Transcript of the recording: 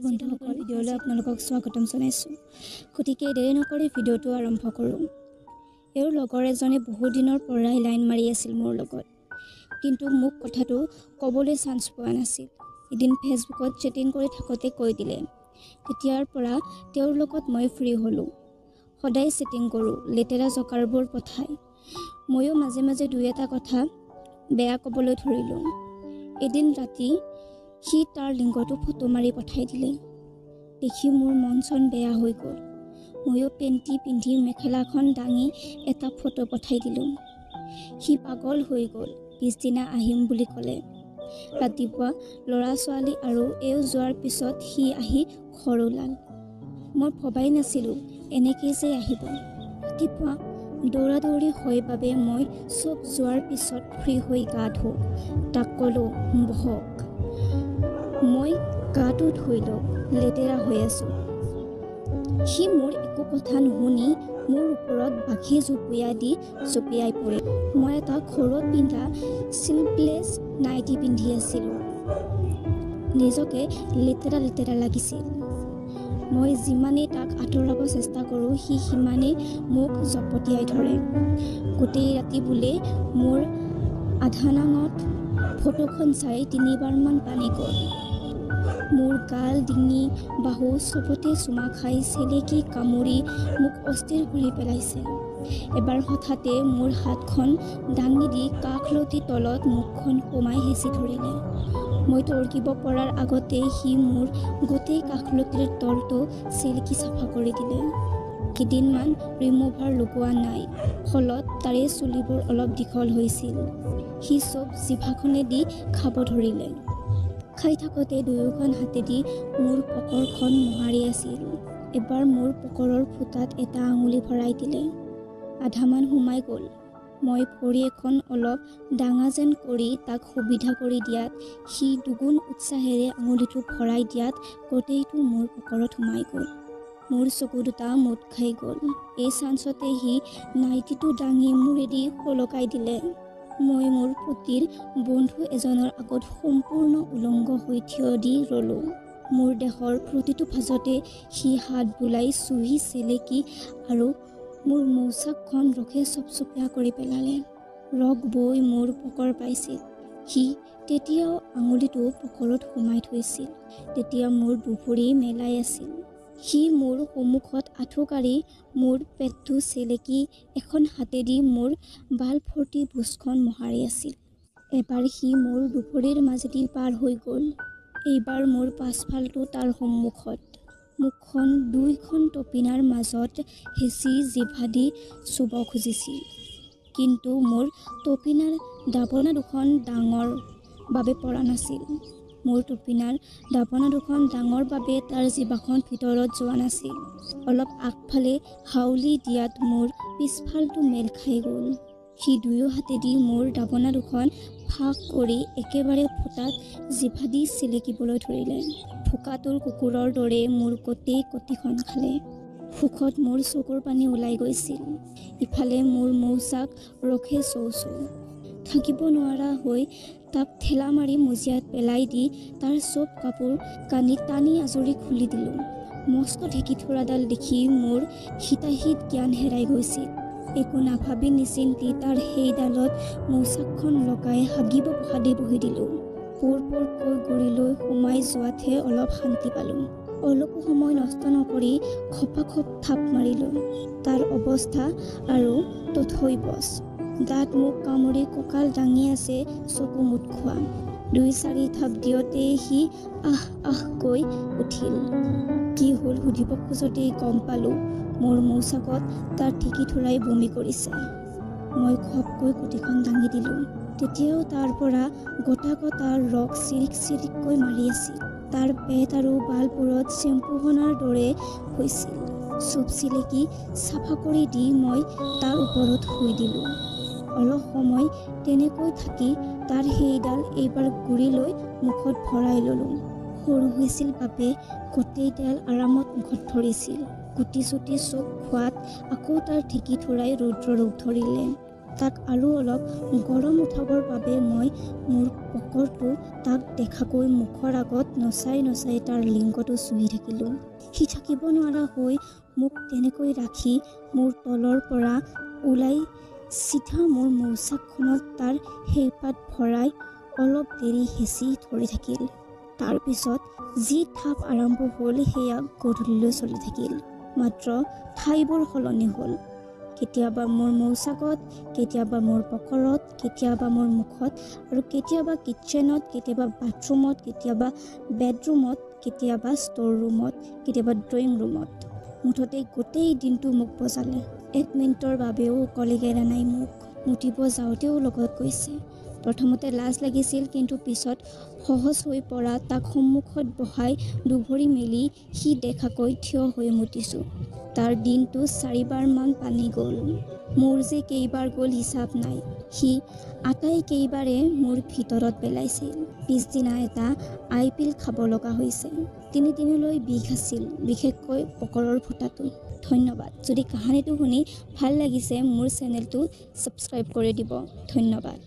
বন্ধুসকল, ভিডিঅ'লৈ আপোনালোকক স্বাগতম জনাইছোঁ। গতিকে দেৰি নকৰি ভিডিঅ'টো আৰম্ভ কৰোঁ। এওঁৰ লগৰ এজনে বহু দিনৰ পৰাই লাইন মাৰি আছিল মোৰ লগত, কিন্তু মোক কথাটো ক'বলৈ চান্স পোৱা নাছিল। এদিন ফেচবুকত চেটিং কৰি থাকোঁতে কৈ দিলে। তেতিয়াৰ পৰা তেওঁৰ লগত মই ফ্ৰী হ'লোঁ। সদায় চেটিং কৰোঁ, লেতেৰা জকাৰবোৰ পঠাই। ময়ো মাজে মাজে দুই এটা কথা বেয়া ক'বলৈ ধৰিলোঁ। এদিন ৰাতি সি তাৰ লিংকটো ফটো মাৰি পঠাই দিলে। দেখি মোৰ মন চন বেয়া হৈ গ'ল। ময়ো পেণ্টি পিন্ধি মেখেলাখন দাঙি এটা ফটো পঠাই দিলোঁ। সি পাগল হৈ গ'ল। পিছদিনা আহিম বুলি ক'লে। ৰাতিপুৱা ল'ৰা ছোৱালী আৰু এওঁ যোৱাৰ পিছত সি আহি ঘৰ ওলাল। মই ভবাই নাছিলোঁ এনেকেই যে আহিব। ৰাতিপুৱা দৌৰা দৌৰি হয় বাবে মই চব যোৱাৰ পিছত ফ্ৰী হৈ গা ধুওঁ। তাক ক'লোঁ বহক। মই গাটো ধুই লওঁ, লেতেৰা হৈ আছোঁ। সি মোৰ একো কথা নুশুনি মোৰ ওপৰত বাঘি জঁপিয়াই পৰে। মই এটা ঘৰত পিন্ধা শ্লিভলেছ নাইটি পিন্ধি আছিলোঁ। নিজকে লেতেৰা লেতেৰা লাগিছিল। মই যিমানেই তাক আঁতৰাব চেষ্টা কৰোঁ, সি সিমানেই মোক জপতিয়াই ধৰে। গোটেই ৰাতি বোলে মোৰ আধানাঙত ফটোখন চাই 3বাৰমান পানী গ'ল। মোৰ গাল, ডিঙি, বাহু চবতে চুমা খাই চেলেকি কামুৰি মোক অস্থিৰ কৰি পেলাইছে। এবাৰ হঠাতে মোৰ হাতখন দাঙি দি কাষলতি তলত মুখখন সোমাই হেঁচি ধৰিলে। মই তৰ্কিব পৰাৰ আগতে সি মোৰ গোটেই কাষলতিৰ তলটো চেলেকি চাফা কৰি দিলে। কেইদিনমান ৰিমুভাৰ লগোৱা নাই, ফলত তাৰে চুলিবোৰ অলপ দীঘল হৈছিল। সি চব জিভাখনেদি খাব ধৰিলে। খাই থাকোঁতে দুয়োখন হাতেদি মোৰ পকৰখন মোহাৰি আছিল। এবাৰ মোৰ পকৰৰ ফুটাত এটা আঙুলি ভৰাই দিলে। আধামান সোমাই গ'ল। মই ভৰি এখন অলপ ডাঙা যেন কৰি তাক সুবিধা কৰি দিয়াত সি দুগুণ উৎসাহেৰে আঙুলিটো ভৰাই দিয়াত গোটেইটো মোৰ পকৰত সোমাই গ'ল। মোৰ চকু দুটা মুদ খাই গ'ল। এই চান্সতে সি নাইটিটো দাঙি মূৰেদি সলকাই দিলে। মই মোৰ পুতিৰ বন্ধু এজনৰ আগত সম্পূৰ্ণ উলংগ হৈ থিয় দি ৰ'লোঁ। মোৰ দেহৰ প্ৰতিটো ভাঁজতে সি হাত বুলাই চুহি চেলেকি আৰু মোৰ মৌচাকখন ৰখে চপচপীয়া কৰি পেলালে। ৰগ বৈ মোৰ পকৰ পাইছিল। সি তেতিয়াও আঙুলিটো পকৰত সোমাই থৈছিল। তেতিয়া মোৰ দুভৰি মেলাই আছিল। সি মোৰ সন্মুখত আঁঠু কাঢ়ি মোৰ পেটটো চেলেকি এখন হাতেদি মোৰ বাল ভৰ্তি বুচখন মোহাৰি আছিল। এবাৰ সি মোৰ দুভৰিৰ মাজেদি পাৰ হৈ গ'ল। এইবাৰ মোৰ পাছফালটো তাৰ সন্মুখত। মুখখন দুইখন টপিনাৰ মাজত হেঁচি জিভা দি চুব খুজিছিল। কিন্তু মোৰ টপিনাৰ দাবনা দুখন ডাঙৰ বাবে পৰা নাছিল। মোৰ টপিনাৰ দাবনা দুখন ডাঙৰ বাবে তাৰ জিভাখন ভিতৰত যোৱা নাছিল। অলপ আগফালে হাউলি দিয়াত মোৰ পিছফালটো মেল খাই গ'ল। সি দুয়ো হাতেদি মোৰ দাবনা দুখন ফাঁক কৰি একেবাৰে ফুটাত জিভা দি চেলেকিবলৈ ধৰিলে। ভোকাতুৰ কুকুৰৰ দৰে মোৰ গোটেই কটিখন খালে। সুখত মোৰ চকুৰ পানী ওলাই গৈছিল। ইফালে মোৰ মৌচাক ৰখে চৌ চৌ। থাকিব নোৱাৰা হৈ তাক ঠেলা মাৰি মজিয়াত পেলাই দি তাৰ চব কাপোৰ কানি টানি আজৰি খুলি দিলোঁ। মস্ত ঢেঁকীথোৰাডাল দেখি মোৰ হিতাহিত জ্ঞান হেৰাই গৈছিল। একো নাভাবি নিচিন্তি তাৰ সেইডালত মৌচাকখন লগাই হাগিব পসাদি বহি দিলোঁ। পোৰ পোৰকৈ গুৰিলৈ সোমাই যোৱাতহে অলপ শান্তি পালোঁ। অলপো সময় নষ্ট নকৰি খপাখপ থাপ মাৰিলোঁ। তাৰ অৱস্থা আৰু তথৈবচ। দাঁত মুখ কামুৰি কঁকাল দাঙি আছে চকু মুদ খোৱা। 2-4 থাপ দিওঁতেই সি আহ আহকৈ উঠিল। কি হ'ল সুধিব খোজতেই গম পালোঁ মোৰ মৌচাকত তাৰ ঢেঁকীথোৰাই বমি কৰিছে। মই খপকৈ কুটিখন দাঙি দিলোঁ। তেতিয়াও তাৰ পৰা গটা গটা ৰগ চিৰিক চিৰিককৈ মাৰি আছিল। তাৰ পেট আৰু বালবোৰত চেম্পুখনৰ দৰে হৈছিল। চব চিলেকি চাফা কৰি দি মই তাৰ ওপৰত শুই দিলোঁ। অলপ সময় তেনেকৈ থাকি তাৰ সেইডাল এইবাৰ গুৰি লৈ মুখত ভৰাই ল'লোঁ। সৰু হৈছিল বাবে গোটেইডাল আৰামত মুখত ধৰিছিল। গুটি চুটি চব খোৱাত আকৌ তাৰ ঢেঁকীথোৰাই ৰুদ্ৰ ৰূপ ধৰিলে। তাক আৰু অলপ গৰম উঠাবৰ বাবে মই মোৰ পকৰটো তাক দেখাকৈ মুখৰ আগত নচাই নচাই তাৰ লিংগটো চুহি থাকিলোঁ। সি থাকিব নোৱাৰা হৈ মোক তেনেকৈ ৰাখি মোৰ তলৰ পৰা ওলাই চিধা মোৰ মৌচাকখনত তাৰ সেইপাত ভৰাই অলপ দেৰি হেঁচি ধৰি থাকিল। তাৰপিছত যি থাপ আৰম্ভ হ'ল সেয়া গধূলিলৈ চলি থাকিল। মাত্ৰ ঠাইবোৰ সলনি হ'ল। কেতিয়াবা মোৰ মৌচাকত, কেতিয়াবা মোৰ পকৰত, কেতিয়াবা মোৰ মুখত আৰু কেতিয়াবা কিটচেনত, কেতিয়াবা বাথৰুমত, কেতিয়াবা বেডৰুমত, কেতিয়াবা ষ্ট'ৰ ৰুমত, কেতিয়াবা ড্ৰয়িং ৰুমত। মুঠতে গোটেই দিনটো মোক বজালে। 1 মিনিটৰ বাবেও কলিক এৰা নাই মোক। মুতিব যাওঁতেও লগত গৈছে। প্ৰথমতে লাজ লাগিছিল, কিন্তু পিছত সহজ হৈ পৰা তাক সন্মুখত বহাই দুভৰি মেলি সি দেখাকৈ থিয় হৈ মুতিছোঁ। তাৰ দিনটো 4 বাৰমান পানী গ'ল। মোৰ যে কেইবাৰ গ'ল হিচাপ নাই। সি আটাইকেইবাৰে মোৰ ভিতৰত পেলাইছিল। পিছদিনা এটা আই পিল খাব লগা হৈছে। 3 দিনলৈ বিষ আছিল, বিশেষকৈ পকৰৰ ফুটাটো। ধন্যবাদ। যদি কাহিনীটো শুনি ভাল লাগিছে মোৰ চেনেলটো ছাবস্ক্ৰাইব কৰি দিব। ধন্যবাদ।